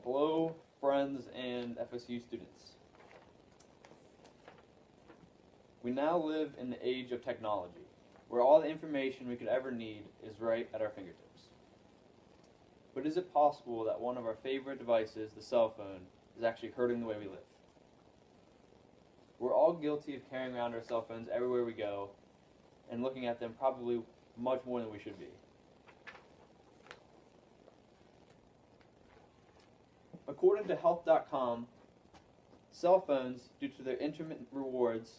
Hello, friends and FSU students. We now live in the age of technology, where all the information we could ever need is right at our fingertips. But is it possible that one of our favorite devices, the cell phone, is actually hurting the way we live? We're all guilty of carrying around our cell phones everywhere we go, and looking at them probably much more than we should be. According to health.com, cell phones, due to their intermittent rewards,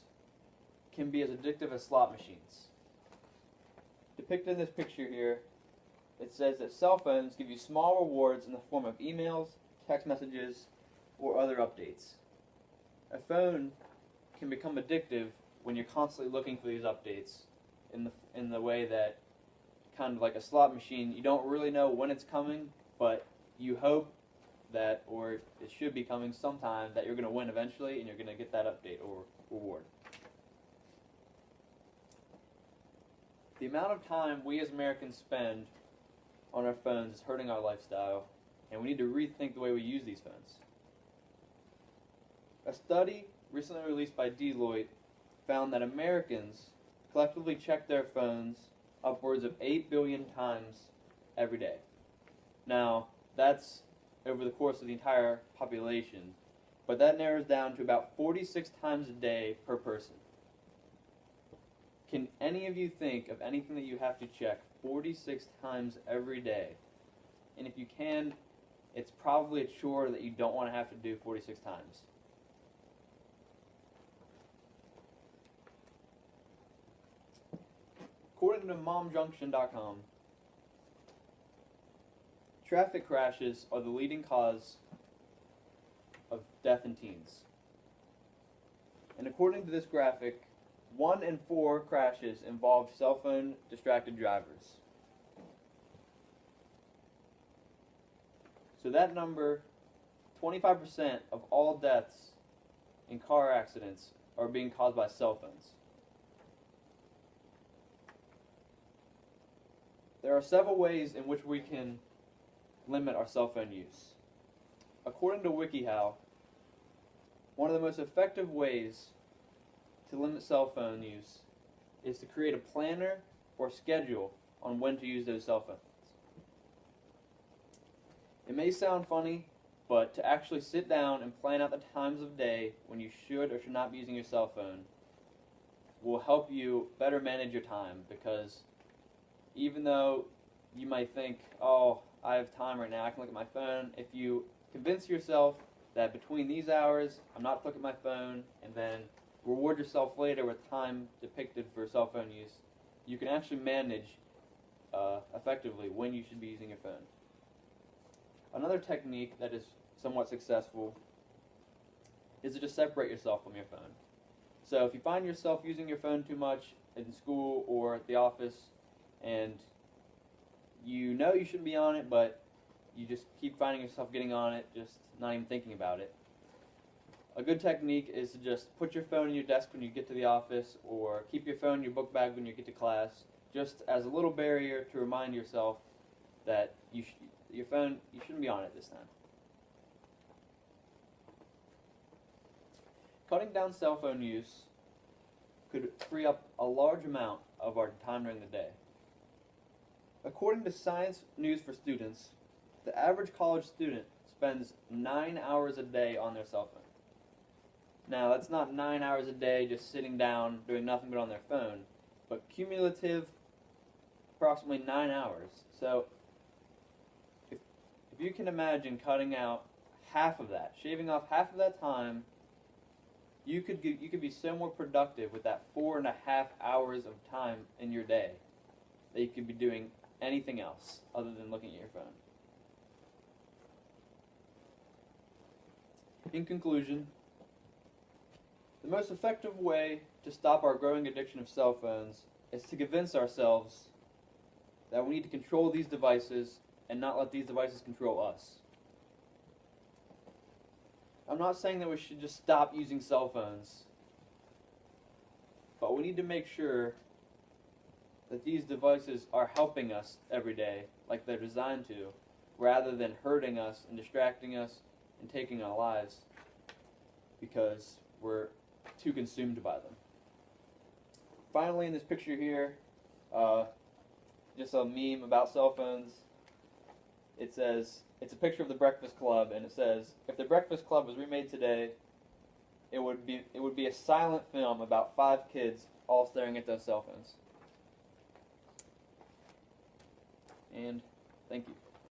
can be as addictive as slot machines. Depicted in this picture here, it says that cell phones give you small rewards in the form of emails, text messages, or other updates. A phone can become addictive when you're constantly looking for these updates in the way that, kind of like a slot machine, you don't really know when it's coming, but you hope that, or it should be coming sometime, that you're going to win eventually and you're going to get that update or reward. The amount of time we as Americans spend on our phones is hurting our lifestyle, and we need to rethink the way we use these phones. A study recently released by Deloitte found that Americans collectively check their phones upwards of 8 billion times every day. Now, that's over the course of the entire population, but that narrows down to about 46 times a day per person. Can any of you think of anything that you have to check 46 times every day? And if you can, it's probably a chore that you don't want to have to do 46 times. According to momjunction.com, traffic crashes are the leading cause of death in teens. And according to this graphic, 1 in 4 crashes involve cell phone distracted drivers. So that number, 25% of all deaths in car accidents are being caused by cell phones. There are several ways in which we can limit our cell phone use. According to WikiHow, one of the most effective ways to limit cell phone use is to create a planner or schedule on when to use those cell phones. It may sound funny, but to actually sit down and plan out the times of day when you should or should not be using your cell phone will help you better manage your time, because even though you might think, oh, I have time right now, I can look at my phone, if you convince yourself that between these hours, I'm not looking at my phone, and then reward yourself later with time depicted for cell phone use, you can actually manage effectively when you should be using your phone. Another technique that is somewhat successful is to just separate yourself from your phone. So if you find yourself using your phone too much in school or at the office, and you know you shouldn't be on it, but you just keep finding yourself getting on it, just not even thinking about it. A good technique is to just put your phone in your desk when you get to the office, or keep your phone in your book bag when you get to class, just as a little barrier to remind yourself that your phone, you shouldn't be on it this time. Cutting down cell phone use could free up a large amount of our time during the day. According to Science News for Students, the average college student spends 9 hours a day on their cell phone. Now, that's not 9 hours a day just sitting down doing nothing but on their phone, but cumulative approximately 9 hours. So if you can imagine cutting out half of that, shaving off half of that time, you could be so more productive with that 4.5 hours of time in your day that you could be doing anything else other than looking at your phone. In conclusion, the most effective way to stop our growing addiction of cell phones is to convince ourselves that we need to control these devices and not let these devices control us. I'm not saying that we should just stop using cell phones, but we need to make sure that these devices are helping us every day like they're designed to, rather than hurting us and distracting us and taking our lives because we're too consumed by them. Finally, in this picture here, just a meme about cell phones. It says, it's a picture of the Breakfast Club, and it says, if the Breakfast Club was remade today, it would be a silent film about 5 kids all staring at those cell phones. And thank you.